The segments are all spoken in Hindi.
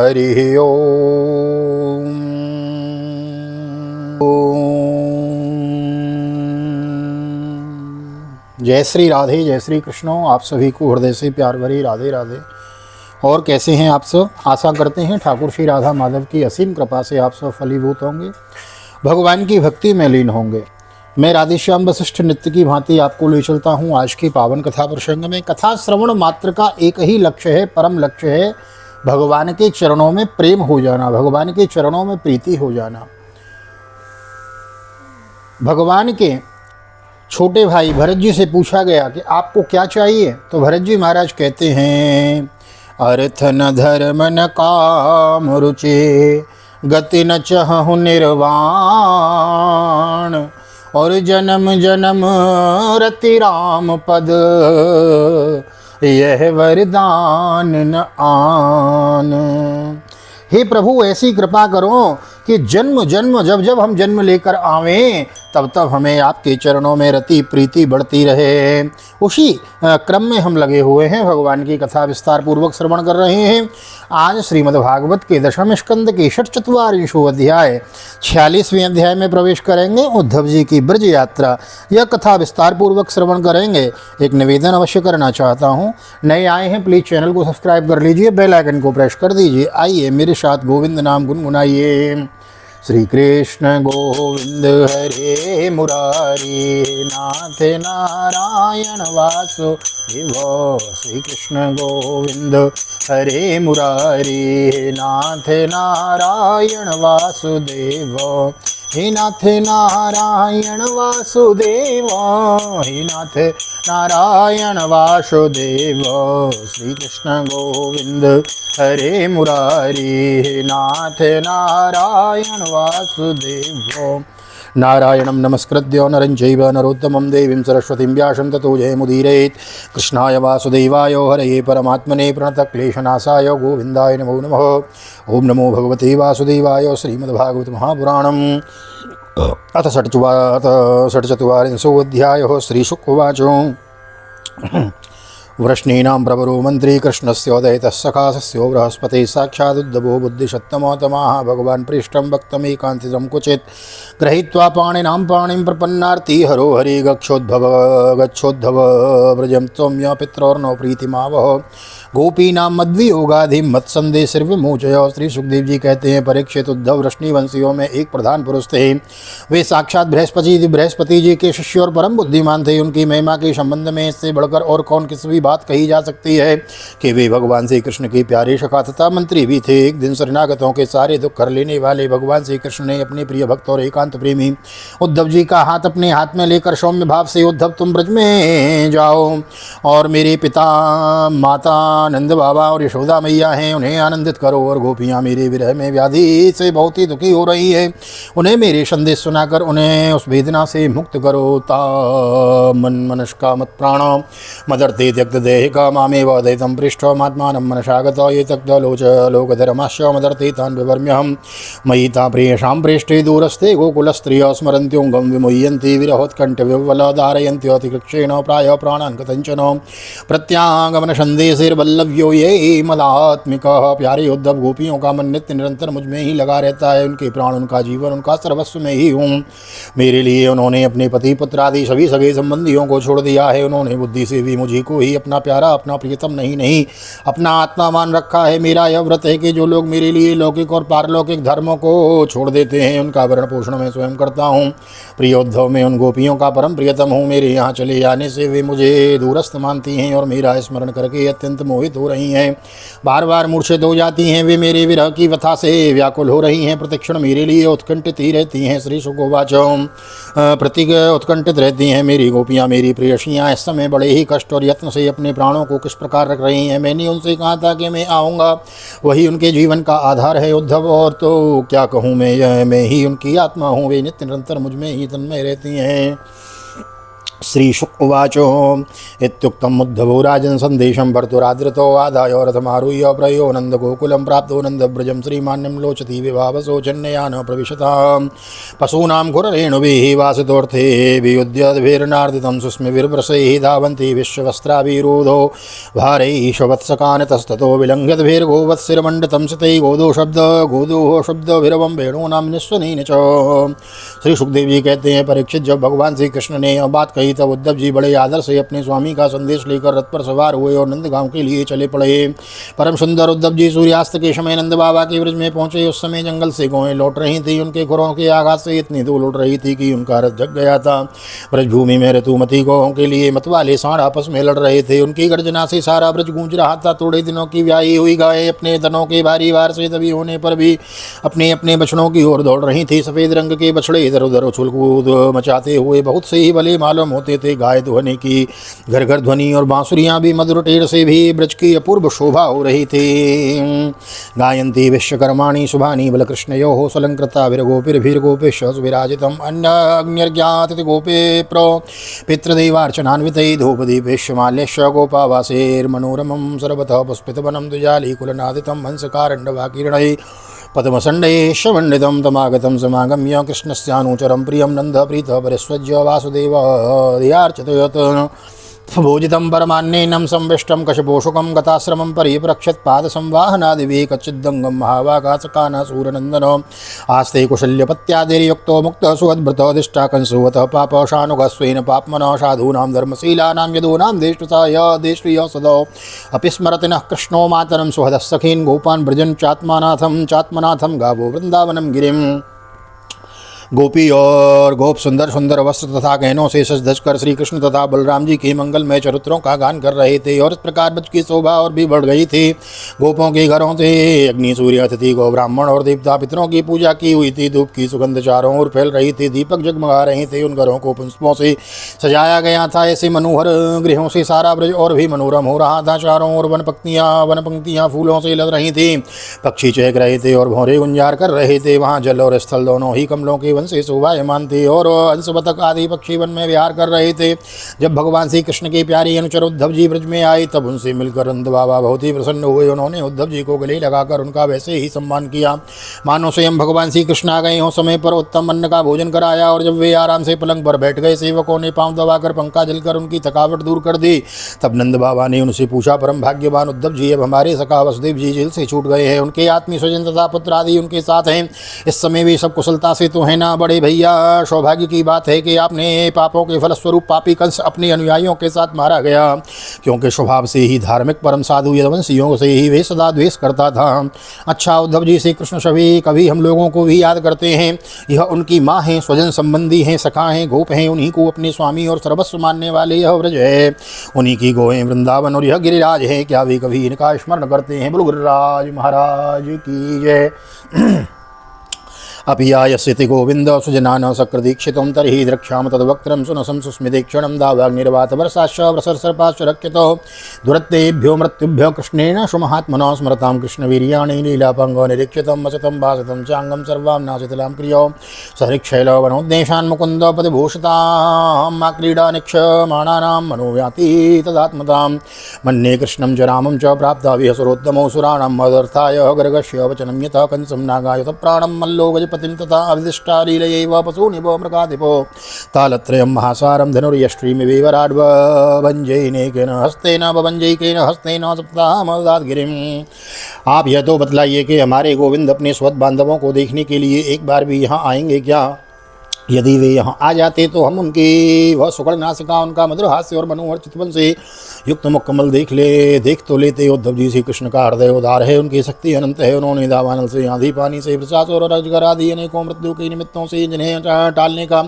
हरि ओम। जय श्री राधे, जय श्री कृष्ण। आप सभी को हृदय से प्यार भरी राधे राधे। और कैसे हैं आप सब? आशा करते हैं ठाकुर श्री राधा माधव की असीम कृपा से आप सब फलीभूत होंगे, भगवान की भक्ति में लीन होंगे। मैं राधेश्याम वशिष्ठ नित्य की भांति आपको ले चलता हूँ आज की पावन कथा प्रसंग में। कथा श्रवण मात्र का एक ही लक्ष्य है, परम लक्ष्य है, भगवान के चरणों में प्रेम हो जाना, भगवान के चरणों में प्रीति हो जाना। भगवान के छोटे भाई भरत जी से पूछा गया कि आपको क्या चाहिए, तो भरत जी महाराज कहते हैं, अर्थ न धर्म न काम रुचि, गति न चहु निर्वाण, और जन्म जन्म रति राम पद, यह वरदान न आन। हे प्रभु, ऐसी कृपा करो कि जन्म जन्म जब जब हम जन्म लेकर आवें तब तब हमें आपके चरणों में रति प्रीति बढ़ती रहे। उसी क्रम में हम लगे हुए हैं, भगवान की कथा विस्तार पूर्वक श्रवण कर रहे हैं। आज श्रीमद् भागवत के दशम स्कंद के षट्चत्वारिंशो अध्याय 46वें अध्याय में प्रवेश करेंगे। उद्धव जी की ब्रज यात्रा, यह कथा विस्तार पूर्वक श्रवण करेंगे। एक निवेदन अवश्य करना चाहता हूँ, नए आए हैं प्लीज़ चैनल को सब्सक्राइब कर लीजिए, बेल आइकन को प्रेस कर दीजिए। आइए मेरे साथ गोविंद नाम गुनगुनाइए। श्री कृष्ण गोविंद हरे मुरारी, नाथ नारायण वासुदेव। श्री कृष्ण गोविंद हरे मुरारी, नाथ नारायण वासुदेव। हे नाथ नारायण वासुदेव, हे नाथ नारायण वासुदेव। श्री कृष्ण गोविंद हरे मुरारी, हे नाथ नारायण वासुदेव। नारायणं नमस्कृत्य नरं चैव नरोत्तमं देवीं सरस्वतीं व्यासं ततो जयमुदीरयेत्। कृष्णाय वासुदेवाय हरये परमात्मने प्रणतक्लेशनाशाय गोविन्दाय नमो नमः। ओम नमो भगवते वासुदेवाय। श्रीमद्भागवत महापुराणम् अथ षट्चत्वारिंशोऽध्यायः। श्रीशुक उवाच वृष्णीनां प्रवरो मन्त्री कृष्णस्य दयितः सखा सस्यो बृहस्पतिः साक्षादुद्धवो बुद्धिषत्तमोतमाः भगवान् पृष्ठं वक्तमेकान्तितं क्वचित् गृहीत्वा पाणिनां पाणिं प्रपन्नार्ति हरो हरि गच्छोद्धव व्रजं त्वम्य पित्रोर्नो प्रीतिमावह गोपीनां मद्वियोगाधिं मत्सन्देशिर्विमोचय। श्री सुखदेव जी कहते हैं, परीक्षित उद्धव वृष्णि वंशियों में एक प्रधान पुरुष थे। वे साक्षात बृहस्पति जी के शिष्य और परम बुद्धिमान थे। उनकी महिमा के संबंध में इससे बढ़कर और कौन किसी भी बात कही जा सकती है कि वे भगवान श्री कृष्ण के प्यारे सखा तथा मंत्री भी थे। एक दिन शरणागतों के सारे दुख कर लेने वाले भगवान श्री कृष्ण ने अपने प्रिय भक्त और एकांत प्रेमी उद्धव जी का हाथ अपने हाथ में लेकर सौम्य भाव से, उद्धव तुम ब्रज में जाओ और मेरे पिता माता नंद बाबा और यशोदा मैया हैं, उन्हें आनंदित करो। और गोपियाँ मेरे विरह में व्याधि से बहुत ही दुखी हो रही है, उन्हें मेरे संदेश सुनाकर उन्हें उस वेदना से मुक्त करो। ता मन मनस्का मत प्राण मदर्थे त्यक्त देह का मामे वदयतम पृष्ठ मात्मान मनसागत ये तक्त लोच लोकधर्माश्च मदर्थे तान् विवर्म्यहम् मयि ता प्रियशां प्रेष्ठे दूरस्थे गोकुलस्त्रिय स्मरन्त्यों गं विमुह्यन्ति विरहोत्कण्ठ विह्वल धारयन्त्योतिकृक्षेण प्राय प्राणान् कथञ्चन प्रत्यागमन संदेशेर्वल्लभ्यो ये मदात्मिकः। प्यारे उद्धव, गोपियों का मन नित्य निरंतर मुझ में ही लगा रहता है। उनके प्राण, उनका जीवन, उनका सर्वस्व में ही हूँ। मेरे लिए उन्होंने अपने पति पुत्र आदि सभी सगे संबंधियों को छोड़ दिया है। उन्होंने बुद्धि से भी मुझी को ही अपना प्यारा, अपना प्रियतम नहीं अपना आत्मा मान रखा है। मेरा यह व्रत है कि जो लोग मेरे लिए लौकिक और पारलौकिक धर्मों को छोड़ देते हैं, उनका भरण पोषण मैं स्वयं करता हूँ। प्रिय उद्धव, मैं उन गोपियों का परम प्रियतम हूँ। मेरे यहाँ चले जाने से वे मुझे दूरस्थ मानती हैं और मेरा स्मरण करके अत्यंत मोहित हो रही हैं, बार बार मूर्छित हो जाती हैं। वे मेरे विरह की व्यथा से व्याकुल हो रही हैं, प्रतिक्षण मेरे लिए उत्कंठित ही रहती हैं। श्री शुक उवाच प्रति उत्कंठित रहती हैं मेरी गोपियाँ, मेरी प्रेयसियाँ इस समय बड़े ही कष्ट और यत्न से अपने प्राणों को किस प्रकार रख रही हैं। मैंने उनसे कहा था कि मैं आऊँगा, वही उनके जीवन का आधार है उद्धव, और तो क्या कहूँ मैं ही उनकी आत्मा हूँ। वे नित्य निरंतर मुझ में ही तन्मय रहती हैं। श्रीशुक उवाच इत्युक्तम् उद्धवो राजन् सन्देशं भर्तुरादृतो आदाय रथमारुह्य प्रयो नन्दगोकुलं प्राप्तो नन्दव्रजं श्रीमान्यं लोचति विभावसो जन्यया न प्रविशतां पशूनां खुररेणुभिः वासितोऽर्थे वियुध्यद्भिर्नार्दितं सुस्मिभिर्वृषैः धावन्ति विश्ववस्त्राभिरोधो भारैषवत्सकान् तस्ततो विलङ्घ्यद्भिर्गोवत्सिरमण्डितं सितैः गोदोः शब्दभिरवं वेणूनां निःस्वनेन च। श्री सुखदेव जी कहते हैं, परीक्षित, जब भगवान श्री कृष्ण ने यह बात कही तब उद्धव जी बड़े आदर से अपने स्वामी का संदेश लेकर रथ पर सवार हुए और नंदगांव के लिए चले पड़े। परम सुंदर उद्धव जी सूर्यास्त के समय नंद बाबा के ब्रज में पहुंचे। उस समय जंगल से गौएं लौट रही थी। उनके खुरों के आघात से इतनी धूल उड़ रही थी कि उनका रथ जग गया था। ब्रजभूमि में ऋतुमती गौओं के लिए मतवाले सांड आपस में लड़ रहे थे। उनकी गर्जना से सारा ब्रज गूंज रहा था। थोड़े दिनों की ब्याही हुई गायें अपने तनों के भारी भार से दबी होने पर भी अपने अपने बछड़ों की ओर दौड़ रही थी। सफेद रंग के बछड़े इधर उधर उछल कूद मचाते हुए बहुत से ही भले मालूम होते थे। गाय दुहने की घर घर ध्वनि और बांसुरियां भी मधुर टेर से भी ब्रज की अपूर्व शोभा हो रही थी। गायन्ती विश्वकर्माणि शुभानि बलकृष्णयोः सलंकृता विरगोपिर्भिर्गोपेश विराजितम् अन्यज्ञात गोपे पितृदेवार्चनान्वितैः धूपदीपेश्यमाल्यश्च गोपावासेर्मनोरमं सर्वतः पुष्पितवनं द्विजालीकुलनादितं हंसकारण्डवाकीर्णैः पद्मसण्डैश्वण्डितं तमागतं समागम्य कृष्णस्यानुचरं प्रियं नन्दप्रीतः परिस्वज्य वासुदेवार्चतयत् भोजितं परमान्नेनं संविष्टं कशपोषुकं गताश्रमं परिप्रक्षत्पादसंवाहनादिभिः कच्चिद्दङ्गं महावाकासकानासूरनन्दनो आस्ते कुशल्यपत्यादिर्युक्तो मुक्तः सुहद्भृतोदिष्टा कंसुवतः पापशानुगस्वेन पाप्मनः साधूनां धर्मशीलानां यदूनां देष्टसाय देश्रिय सदौ अपि स्मरति नः कृष्णो मातरं सुहदः सखीन् गोपान् व्रजन् चात्मनाथं गावो वृन्दावनं गिरिम्। गोपी और गोप सुंदर सुंदर वस्त्र तथा गहनों से सज धज कर श्री कृष्ण तथा बलराम जी के मंगलमय चरित्रों का गान कर रहे थे और इस प्रकार ब्रज की शोभा और भी बढ़ गई थी। गोपों के घरों से अग्नि सूर्य अतिथि गौ ब्राह्मण और देवता पितरों की पूजा की हुई थी। धूप की सुगंध चारों ओर फैल रही थी। दीपक जगमगा रहे थे। उन घरों को पुष्पों से सजाया गया था। ऐसे मनोहर गृहों से सारा ब्रज और भी मनोरम हो रहा था। चारों ओर वन पंक्तियां फूलों से लद रही थी। पक्षी चहक रहे थे और भौरे गुंजार कर रहे थे। वहाँ जल और स्थल दोनों ही कमलों के वन से शोभायमान थे और अंशबतक आदि पक्षी वन में विहार कर रहे थे। जब भगवान श्री कृष्ण के प्यारे अनुचर उद्धव जी ब्रज में आए तब उनसे मिलकर नंद बाबा बहुत ही प्रसन्न हुए। उन्होंने उद्धव जी को गले लगाकर उनका वैसे ही सम्मान किया मानो स्वयं भगवान श्री कृष्ण आ गए हों। समय पर उत्तम अन्न का भोजन कराया और जब वे आराम से पलंग पर बैठ गए, सेवकों ने पांव दबाकर पंखा जलकर उनकी थकावट दूर कर दी। तब नंद बाबा ने उनसे पूछा, परम भाग्यवान उद्धव जी, अब हमारे सखा वसुदेव जी जेल से छूट गए हैं। उनके आत्मीय स्वजन तथा पुत्र आदि उनके साथ हैं। इस समय वे सब कुशलता से तो है ना? बड़े भैया, सौभाग्य की बात है कि आपने पापों के फलस्वरूप पापी कंस अपने अनुयायियों के साथ मारा गया, क्योंकि स्वभाव से ही धार्मिक परम साधु यदुवंशियों से ही वे सदा द्वेष करता था। अच्छा उद्धव जी, श्री कृष्ण सभी कभी हम लोगों को भी याद करते हैं। यह उनकी माँ हैं, स्वजन संबंधी हैं, सखा हैं, गोप हैं। उन्हीं को अपने स्वामी और सर्वस्व मानने वाले यह व्रज है। उन्हीं की गोएं वृंदावन और यह गिरिराज है। क्या वे कभी इनका स्मरण करते हैं? बोलो गिरिराज महाराज की जय। अपि यायस्यति गोविंद सुजनान सकृदीक्षितं तर्हि द्रक्ष्याम तद्वक्त्रं सुनसं सुस्मितेक्षणं दावाग्निर्वातवर्षाश्च वृषर्सर्पाश्च रक्षतो दुरत्तेभ्यो मृत्युभ्यो कृष्णेन सुमहात्मना स्मरतां कृष्णवीर्याणि लीलापङ्गो निरीक्षितं वसतं भासितं चाङ्गं सर्वां नाशितलां क्रियो सहृक्षैलवनोद्देशान् मुकुन्दो पतिभूषितां क्रीडा निक्षमाणानां मनोव्याति तदात्मतां मन्ये कृष्णं च रामं च प्राप्ता विहसुरोत्तमो सुराणां मदर्थाय गर्गस्य वचनं यतः कंसं नागायुत प्राणं मल्लो पतिं तथा अविदिष्टालीलयैव पशूनिव मृगाधिपो तालत्रयं महासारं धनुर्यष्ट्रीमिव राड्वभञ्जैनेकेन हस्तेन भभञ्जैकेन हस्तेन सप्ताहमदाद्गिरिम्। आप यह तो बतलाइए कि हमारे गोविंद अपने स्वत बांधवों को देखने के लिए एक बार भी यहाँ आएंगे क्या? यदि वे यहाँ आ जाते तो हम उनकी वह सुकड़ नासिका, उनका मधुर हास्य और मनोहर चितवन से युक्त मुकम्मल देख तो लेते। उद्धव जी श्री कृष्ण का हृदय उदार है, उनकी शक्ति अनंत है। उन्होंने दावानल से आंधी पानी से वृषासुर और अजगर आदि अनेकों मृत्यु के निमित्तों से जिन्हें टालने का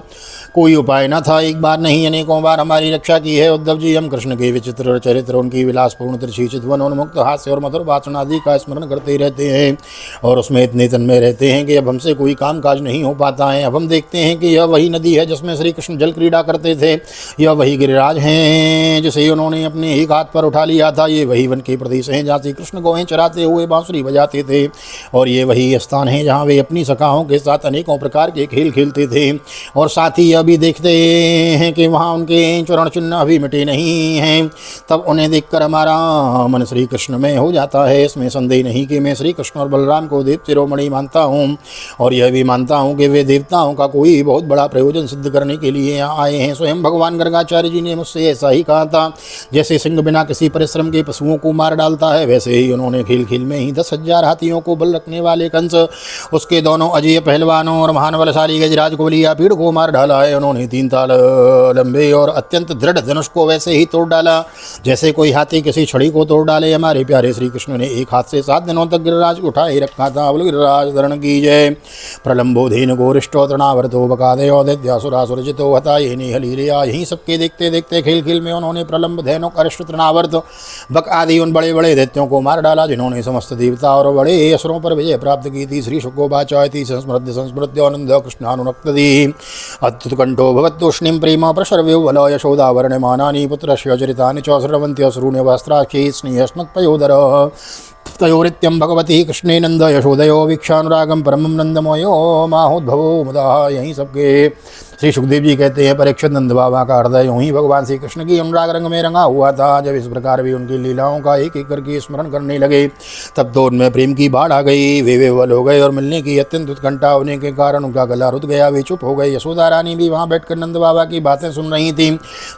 कोई उपाय न था, एक बार नहीं अनेकों बार हमारी रक्षा की है। उद्धव जी, हम कृष्ण के विचित्र चरित्र, उनकी विलासपूर्ण तिरछी चितवन, उन्मुक्त हास्य और मधुर भाषण आदि का स्मरण करते रहते हैं और उसमें इतने तन्मय रहते हैं कि अब हमसे कोई काम काज नहीं हो पाता है। अब हम देखते हैं कि कि यह वही नदी है जिसमें श्री कृष्ण जल क्रीड़ा करते थे, यह वही गिरिराज हैं जिसे उन्होंने अपने एक हाथ पर उठा लिया था, ये वही वन के प्रदेश हैं जहाँ श्री कृष्ण गौएं चराते हुए बांसुरी बजाते थे, और ये वही स्थान है जहाँ वे अपनी सखाओं के साथ अनेकों प्रकार के खेल खेलते थे। और साथ ही अभी देखते हैं कि वहाँ उनके चरण चिन्ह अभी मिटे नहीं हैं। तब उन्हें देखकर हमारा मन श्री कृष्ण में हो जाता है। इसमें संदेह नहीं कि मैं श्री कृष्ण और बलराम को देव शिरोमणि मानता हूँ, और यह भी मानता हूँ कि वे देवताओं का कोई बहुत बड़ा प्रयोजन सिद्ध करने के लिए यहाँ आए हैं। स्वयं भगवान गर्गाचार्य जी ने मुझसे ऐसा ही कहा था। जैसे सिंह बिना किसी परिश्रम के पशुओं को मार डालता है, वैसे ही उन्होंने खेल खेल में ही 10,000 हाथियों को बल रखने वाले कंस, उसके दोनों अजय पहलवानों और महान बलशाली गजराज को लिया पीड़ को मार डाला है। उन्होंने 3 ताल लंबे और अत्यंत दृढ़ धनुष को वैसे ही तोड़ डाला जैसे कोई हाथी किसी छड़ी को तोड़ डाले। हमारे प्यारे श्री कृष्ण ने एक हाथ से 7 दिनों तक गिरिराज उठा ही रखा था। बोलो गिरिराज धरण की जय। प्रलंबोधीन गोरिष्ठो तृणावर्तो बकादयो दैत्यासुरासुरजितो हता ये निहलीलिया। यहीं सबके देखते देखते खेल खेल में उन्होंने प्रलंब धैनुक अरिष्ट तृणावर्त बक आदि उन बड़े बड़े दैत्यों को मार डाला जिन्होंने समस्त देवता और बड़े असुरों पर विजय प्राप्त की थी। श्री शुकोवाचायति संस्मृत्य संस्मृत्यानंद कृष्णानुरक्तदी अत्युत्कंठो भवत्तूष्णीं प्रेम प्रशर्व्यो वल यशोदा वर्णमानानि पुत्रस्य चरितानि च श्रवन्त्यश्रूण्य वस्त्राक्षी स्नेहस्मत्पयोदर तयोरित्यं भगवती कृष्णे नंद यशोदयो वीक्षानुरागम परमं नंदमयो माहोद्भवो मुदा। यहीं सबके श्री सुखदेव जी कहते हैं परीक्षित नंद बाबा का हृदय यूं ही भगवान श्री कृष्ण की अनुराग रंग में रंगा हुआ था। जब इस प्रकार भी उनकी लीलाओं का एक एक करके स्मरण करने लगे, तब तो उनमें प्रेम की बाढ़ आ गई। वे विवल हो गए और मिलने की अत्यंत उत्कंठा होने के कारण उनका गला रुक गया। वे चुप हो गए। यशोदा रानी भी वहाँ बैठकर नंद बाबा की बातें सुन रही थी।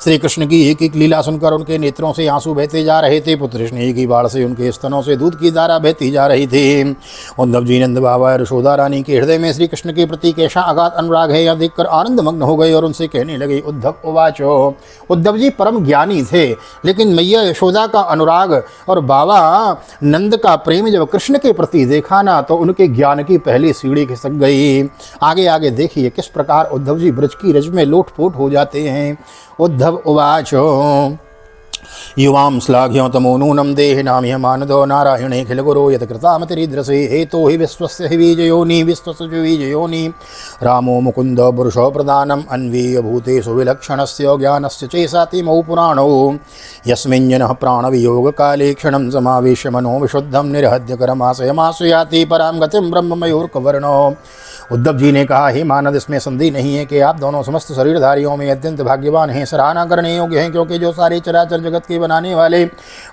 श्री कृष्ण की एक एक लीला सुनकर उनके नेत्रों से आंसू बहते जा रहे थे। पुत्र स्नेह की बाढ़ से उनके स्तनों से दूध की धारा बहती जा रही थी। उद्धव जी नंद बाबा और यशोदा रानी के हृदय में श्री कृष्ण के प्रति कैसा अगाध अनुराग है यह देखकर आनंद मग्न हो गए और उनसे कहने लगे उद्धव उवाचो। उद्धव जी परम ज्ञानी थे, लेकिन मैया यशोदा का अनुराग और बाबा नंद का प्रेम जब कृष्ण के प्रति देखा ना, तो उनके ज्ञान की पहली सीढ़ी खिसक गई। आगे आगे देखिए किस प्रकार उद्धव जी ब्रज की रज में लोटपोट हो जाते हैं। उद्धव उवाचो युवां श्लाघ्यो तमो नूनं देहिनामिह मानदो नारायणे खिल गुरो यत् कृतामतिरिद्रसे हेतो हि विश्वस्य हि बीजयोनि विश्वस्य च बीजयोनि रामो मुकुन्द पुरुषो प्रदानम् अन्वीय भूतेषु विलक्षणस्य ज्ञानस्य चैसातिमौ पुराणौ यस्मिञ्जनः प्राणवियोगकाले क्षणं समावेश्य मनो विशुद्धं निर्हद्य करमाशयमाशयाति परां गतिं ब्रह्ममयूर्कवर्णो। उद्धव जी ने कहा, हे मानद, इसमें संदेह नहीं है कि आप दोनों समस्त शरीरधारियों में अत्यंत भाग्यवान हैं, सराहना करने योग्य हैं, क्योंकि जो सारे चराचर जगत के बनाने वाले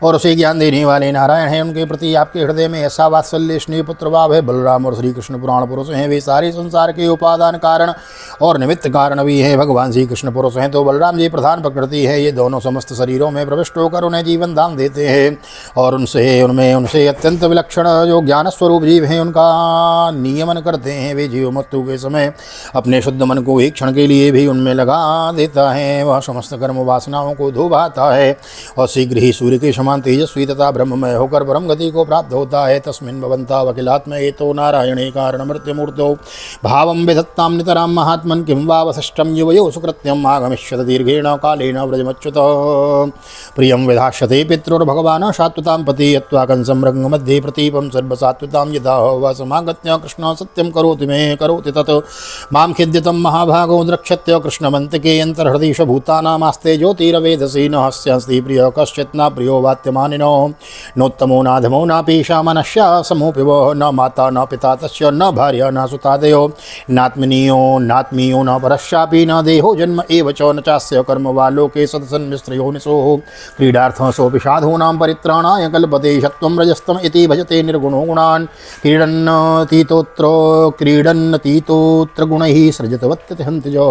और उसे ज्ञान देने वाले नारायण हैं, उनके प्रति आपके हृदय में ऐसा वात्सल्य स्नेह पुत्र भाव है। बलराम और श्री कृष्ण पुराण पुरुष हैं, वे सारे संसार के उपादान कारण और निमित्त कारण भी हैं। भगवान श्री कृष्ण पुरुष हैं तो बलराम जी प्रधान प्रकृति है। ये दोनों समस्त शरीरों में प्रविष्ट होकर उन्हें जीवन दान देते हैं और उनसे अत्यंत विलक्षण जो ज्ञान स्वरूप जीव हैं उनका नियमन करते हैं। वे जीव मृत्यु के समय अपने शुद्ध मन को एक क्षण के लिए भी उनमें लगा देता है। वह समस्त कर्म वासनाओं को धो बहाता है और शीघ्र ही सूर्य के समान तेजस्वी तथा ब्रह्ममय होकर परम गति को प्राप्त होता है। तस्मिन् भवन्ता वकिलात्म एतो नारायणे कारण मृत्युमूर्तो भावं विधत्तां नितरां महात्मन् किं वा वसिष्ठं युवयो सुकृत्यम् आगमिष्यत दीर्घेण कालेन व्रजमच्युत प्रियं विधास्यते पितृर्भगवान् सात्वतां पति यत्वा कंसं रङ्गमध्ये प्रतीपं सर्वसात्वतां यदा वा समागत्य कृष्ण सत्यं करोति मे करोति तत् मां खिद्यतं महाभागो द्रक्ष्यत्य कृष्णमन्तिके अन्तर्हृदीश भूतानामास्ते ज्योतिरवेदसी न हस्यास्ति प्रिय कश्चित् न प्रियो वात्यमानिनो नोत्तमो नाधमो नापीशा मनस्या समोऽपि वः न माता न पिता तस्य न भार्या न सुतादयो नात्मीयो न परश्चापि न देहो जन्म एव च न चास्य कर्म वा लोके सदसन्मिश्रयो निशोः क्रीडार्थं सोऽपि साधूनां परित्राणाय कल्पते शत्वं रजस्तम इति भजते निर्गुणो गुणान् क्रीडन्नतीतोत्र गुणैः सृजतवत्यहन्ति जो।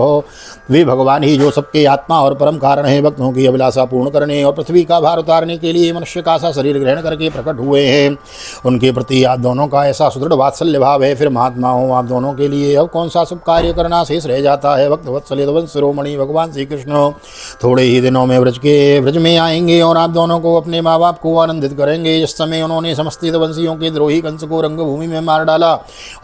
वे भगवान ही जो सबके आत्मा और परम कारण है, भक्तों की अभिलाषा पूर्ण करने और पृथ्वी का भार उतारने के लिए मनुष्य का सा शरीर ग्रहण करके प्रकट हुए हैं। उनके प्रति आप दोनों का ऐसा सुदृढ़ वात्सल्य भाव है। फिर महात्मा हो आप दोनों के लिए अब कौन सा शुभ कार्य करना शेष रह जाता है। भक्त वत्सल यदुवंश शिरोमणि भगवान श्री कृष्ण थोड़े ही दिनों में ब्रज में आएंगे और आप दोनों को अपने माँ बाप को आनंदित करेंगे। इस समय उन्होंने समस्त यदुवंशियों के द्रोही कंस को रंगभूमि में मार डाला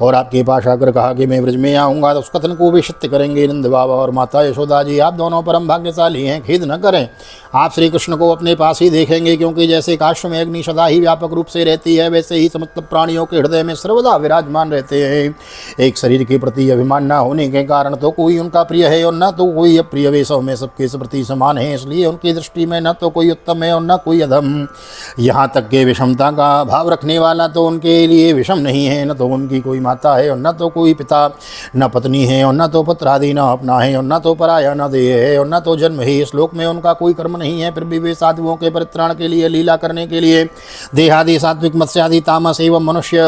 और आपके पास आकर कहा कि मैं ब्रज में आऊँगा तो उस कथन को भी सत्य करेंगे। नंद बाबा और माता यशोदा जी, आप दोनों परम भाग्यशाली हैं, खेद न करें। आप श्री कृष्ण को अपने पास ही देखेंगे, क्योंकि जैसे काष्ठ में अग्नि सदा ही व्यापक रूप से रहती है, वैसे ही समस्त प्राणियों के हृदय में सर्वदा विराजमान रहते हैं। एक शरीर के प्रति अभिमान न होने के कारण तो कोई उनका प्रिय है और न तो कोई अप्रिय, वे सब में सबके प्रति समान है, इसलिए उनकी दृष्टि में न तो कोई उत्तम है और न कोई अधम। यहाँ तक के विषमता का भाव रखने वाला तो उनके लिए विषम नहीं है, न तो उनकी कोई माता है और न तो कोई पिता, न पत्नी है और न तो पुत्र आदि, न अपना है और न तो पराया, न देह है और न तो जन्म है। इस लोक में उनका कोई कर्म नहीं है, फिर भी वे साधुओं के परित्राण के लिए, लीला करने के लिए देहादि सात्विक मत्स्यादि तामस एवं मनुष्य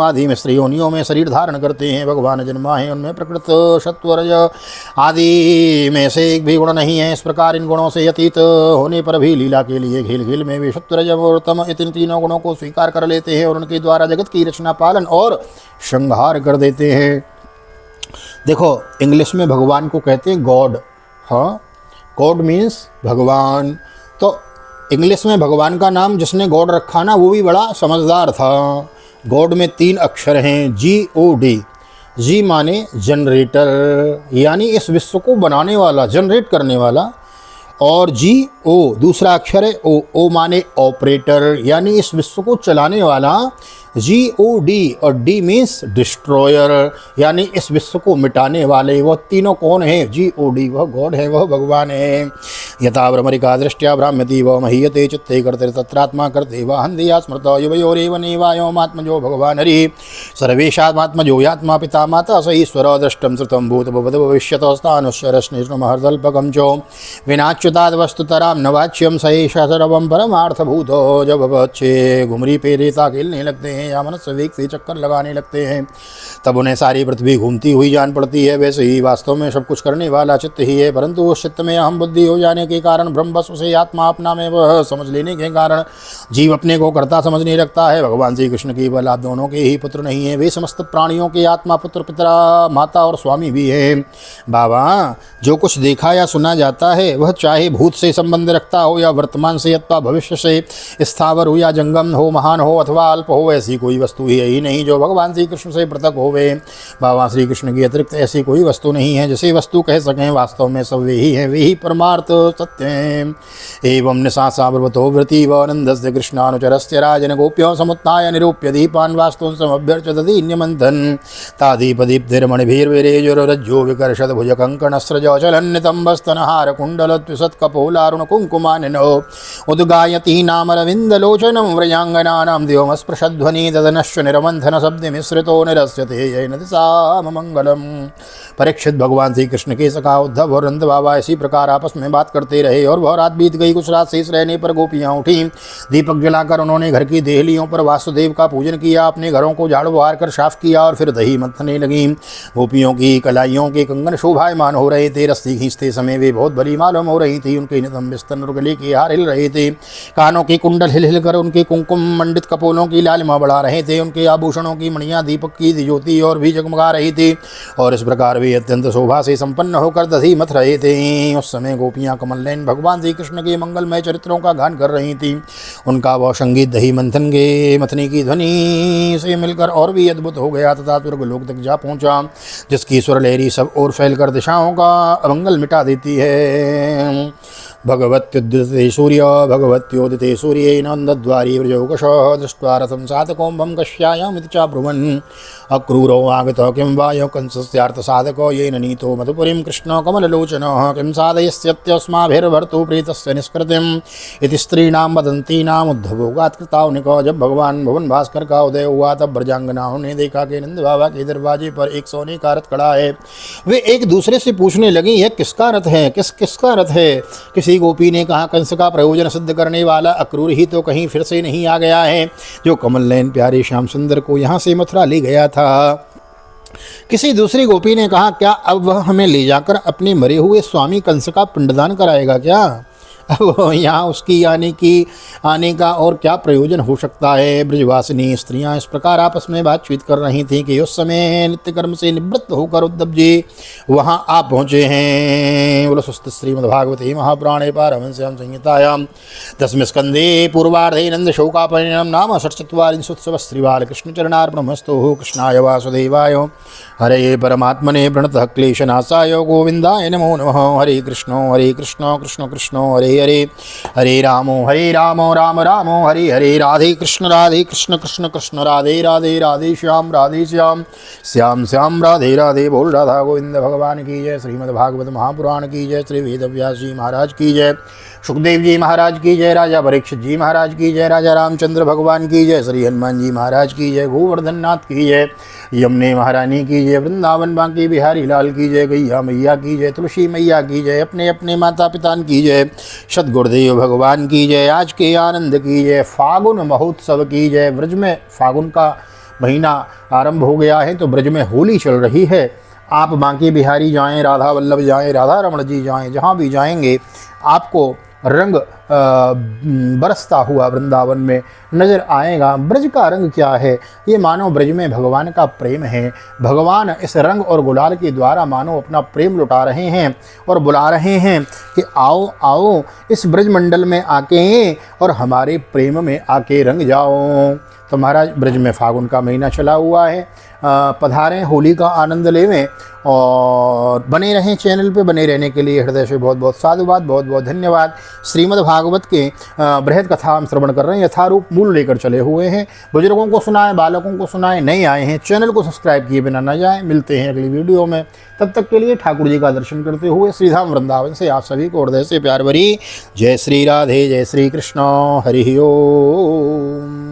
आदि में स्त्रियोनियों में शरीर धारण करते हैं। भगवान जन्मा है, उनमें प्रकृत सत्व रज आदि में से एक भी गुण नहीं है। इस प्रकार इन गुणों से अतीत होने पर भी लीला के लिए खेल खेल में वे सत्व रज और तम इन तीनों गुणों को स्वीकार कर लेते हैं और उनके द्वारा जगत की रचना, पालन और संहार कर देते हैं। देखो, इंग्लिश में भगवान को कहते हैं गॉड। हाँ, गॉड मीन्स भगवान। तो इंग्लिश में भगवान का नाम जिसने गॉड रखा ना, वो भी बड़ा समझदार था। गॉड में 3 अक्षर हैं, GOD। जी माने जनरेटर, यानी इस विश्व को बनाने वाला, जनरेट करने वाला, और GO दूसरा अक्षर है O माने ऑपरेटर, यानी इस विश्व को चलाने वाला। GOD और D मीन्स डिस्ट्रॉयर, यानी इस विश्व को मिटाने वाले। वह तीनों कौन है? GOD, वह गॉड है, वह भगवान है। यथा भ्रमरिका दृष्टिया भ्राम्यति वह महीयते चित्ते करते तत्रात्मा करते वह हन्दिया स्मृत युवयोरेव नेवायोमात्मजो भगवान हरि सर्वेशात्मात्मजो यात्मा पिता माता स ईश्वर दृष्टम श्रुतम भूत भविष्यत स्थानुश्चरश्निर्महर्दल्पकं च विनाच्युताद् वस्तुतरां न वाच्यं स एषा सर्वं परमार्थभूतो। जब बच्चे घुमरी पे रेता खेलने लगते हैं या मनुष्य वेग से चक्कर लगाने लगते हैं, तब उन्हें सारी पृथ्वी घूमती हुई जान पड़ती है। वैसे ही वास्तव में सब कुछ करने वाला चित्त ही है, परंतु उस चित्त में अहम बुद्धि हो जाने के कारण, ब्रह्मवश से आत्मा अपना में वह समझ लेने के कारण जीव अपने को कर्ता समझने लगता है। भगवान श्री कृष्ण केवल आप दोनों के ही पुत्र नहीं है, वे समस्त प्राणियों के आत्मा, पुत्र, पिता, माता और स्वामी भी है। बाबा, जो कुछ देखा या सुना जाता है वह चाहे भूत से संबंध रखता हो या वर्तमान से अथवा भविष्य से, स्थावर हो या जंगम हो, महान हो अथवा अल्प हो, ऐसी कोई वस्तु ही नहीं जो भगवान श्री कृष्ण से पृथक होवे। बाबा श्री कृष्ण की अतिरिक्त ऐसी कोई वस्तु नहीं है जिसे वस्तु कह सकें। वास्तव में सब वे ही है, वे ही परमार्थ सत्य हैं। एवं निशासावृतो वृति व आनंदस्य कृष्णानुचरस्य राजन गोप्यो समुत्थाय निरूप्य दीपान् वास्तुं समभ्यर्च्य दधीन्यमन्थन् तादीपदीप्तिर्मणिभिर्विरेजुरज्जो विकर्षद भुजकङ्कणस्रजो चलन्नितम्बस्तनहार कुण्डलद्विषत्कपोलारुण कुङ्कुमानिनो उद्गायति नामरविन्दलोचनं व्रजाङ्गनानां देवमस्पृशध्वनि तदनश्च निरमन्थन शब्द मिश्रितो निरस्यते जैन दिशाम मंगलम। परीक्षित, भगवान श्री कृष्ण के सखा उद्धव और नंद बाबा इसी प्रकार आपस में बात करते रहे और वह रात बीत गई। कुछ रात शेष रहने पर गोपियाँ उठी। दीपक जलाकर उन्होंने घर की देहलियों पर वासुदेव का पूजन किया, अपने घरों को झाड़ू बहार कर साफ किया और फिर दही मंथने लगी। गोपियों की कलाइयों के कंगन शोभायमान हो रहे थे, रस्सी खींचते समय वे बहुत भली मालूम हो रही थी। उनके नितंब स्तन और गले के हार हिल रहे थे, कानों के कुंडल हिल हिल कर उनके कुंकुम मंडित कपोलों की लालिमा बढ़ा रहे थे। उनके आभूषणों की मणियां दीपक की ज्योति और भी जगमगा रही थी और इस प्रकार वे अत्यंत शोभा से संपन्न होकर दधी मथ रहे थे। उस समय गोपियां कमल नयन भगवान श्री कृष्ण के मंगलमय चरित्रों का गान कर रही थी। उनका वह संगीत दही मंथन के मथने की ध्वनि से मिलकर और भी अद्भुत हो गया तथा स्वर्गलोक तक जा पहुंचा, जिसकी स्वर लहरी सब ओर फैलकर दिशाओं का अमंगल मिटा देती है। भगवत्युदिते सूर्य भगवत्योदिते सूर्ये नंदद्वारी व्रजौकश दृष्ट्वा रथं सातकोम्भं कश्यायामिति चाब्रुवन् अक्रूरो आगतः किं वायो कंसस्यार्थसाधको येन नीतो मधुपुरीं कृष्णो कमललोचनः किं साधयस्यत्यस्माभिर्भर्तु प्रीतस्य निष्कृतिम् इति स्त्रीणां वदन्तीनाम् उद्धवोगात् कृतावनिको। जब भगवान भुवन भास्कर का उदय हुआ तब ब्रजांगनाओं ने देखा कि नंद बाबा के दरवाजे पर एक सोने का रथ खड़ा है। वे एक दूसरे से पूछने लगी, यह किसका रथ है, किसका रथ है? किसी गोपी ने कहा, कंस का प्रयोजन सिद्ध करने वाला अक्रूर ही तो कहीं फिर से नहीं आ गया है, जो कमल नयन प्यारे श्याम सुंदर को यहाँ से मथुरा ले गया था। किसी दूसरी गोपी ने कहा, क्या अब वह हमें ले जाकर अपने मरे हुए स्वामी कंस का पिंडदान कराएगा क्या? अब यहाँ उसकी आने का और क्या प्रयोजन हो सकता है। ब्रजवासिनी स्त्रियाँ इस प्रकार आपस में बातचीत कर रही थीं कि उस समय नित्य कर्म से निवृत्त होकर उद्धव जी वहाँ आ पहुँचे हैं। बोलो स्वस्ति श्रीमद्भागवते महापुराणे पारमहंस्यां संहितायां दशम स्कंदे पूर्वार्धे नंद शोकापरिणयं नाम षट्चत्वारिंशोत्सवः श्रीबालकृष्णचरणार्पणमस्तु। कृष्णाय वासुदेवाय हरे परमात्मने प्रणतः क्लेशनाशाय गोविंदाय नमो नमः। हरे कृष्ण कृष्ण कृष्ण हरे हरे, हरे रामो राम रामो हरे हरे। राधे कृष्ण कृष्ण कृष्ण राधे राधे, राधे श्याम श्याम श्याम राधे राधे। बोल राधा गोविंद भगवान की जय। श्रीमद्भागवत महापुराण की जय। श्री वेदव्यास जी महाराज की जय। सुखदेव जी महाराज की जय। राजा परीक्षित जी महाराज की जय। राजा रामचंद्र भगवान की जय। श्री हनुमान जी महाराज की जय। गोवर्धन नाथ की जय। यमुने महारानी की जय। वृंदावन बांके बिहारी लाल की जय। गैया मैया की जय। तुलसी मैया की जय। अपने अपने माता पिता की जय। सद्गुरुदेव भगवान की जय। आज के आनंद की जय। फागुन महोत्सव की जय। ब्रज में फागुन का महीना आरंभ हो गया है तो ब्रज में होली चल रही है। आप बांके बिहारी जाएं, राधा वल्लभ जाएं, राधा रमण जी जाएं, जहाँ भी जाएंगे आपको रंग बरसता हुआ वृंदावन में नज़र आएगा। ब्रज का रंग क्या है? ये मानो ब्रज में भगवान का प्रेम है। भगवान इस रंग और गुलाल के द्वारा मानो अपना प्रेम लुटा रहे हैं और बुला रहे हैं कि आओ आओ इस ब्रज मंडल में आके और हमारे प्रेम में आके रंग जाओ। तो महाराज ब्रज में फागुन का महीना चला हुआ है। पधारें, होली का आनंद लेवें और बने रहें चैनल पे। बने रहने के लिए हृदय से बहुत बहुत साधुवाद, बहुत बहुत धन्यवाद। श्रीमद् भागवत के बृहद कथा हम श्रवण कर रहे हैं, यथारूप मूल लेकर चले हुए हैं। बुजुर्गों को सुनाएं, बालकों को सुनाएं, नए आए हैं चैनल को सब्सक्राइब किए बिना न जाएं। मिलते हैं अगली वीडियो में, तब तक के लिए ठाकुर जी का दर्शन करते हुए श्रीधाम वृंदावन से आप सभी को हृदय से प्यार भरी जय श्री राधे, जय श्री कृष्ण, हरि ओम।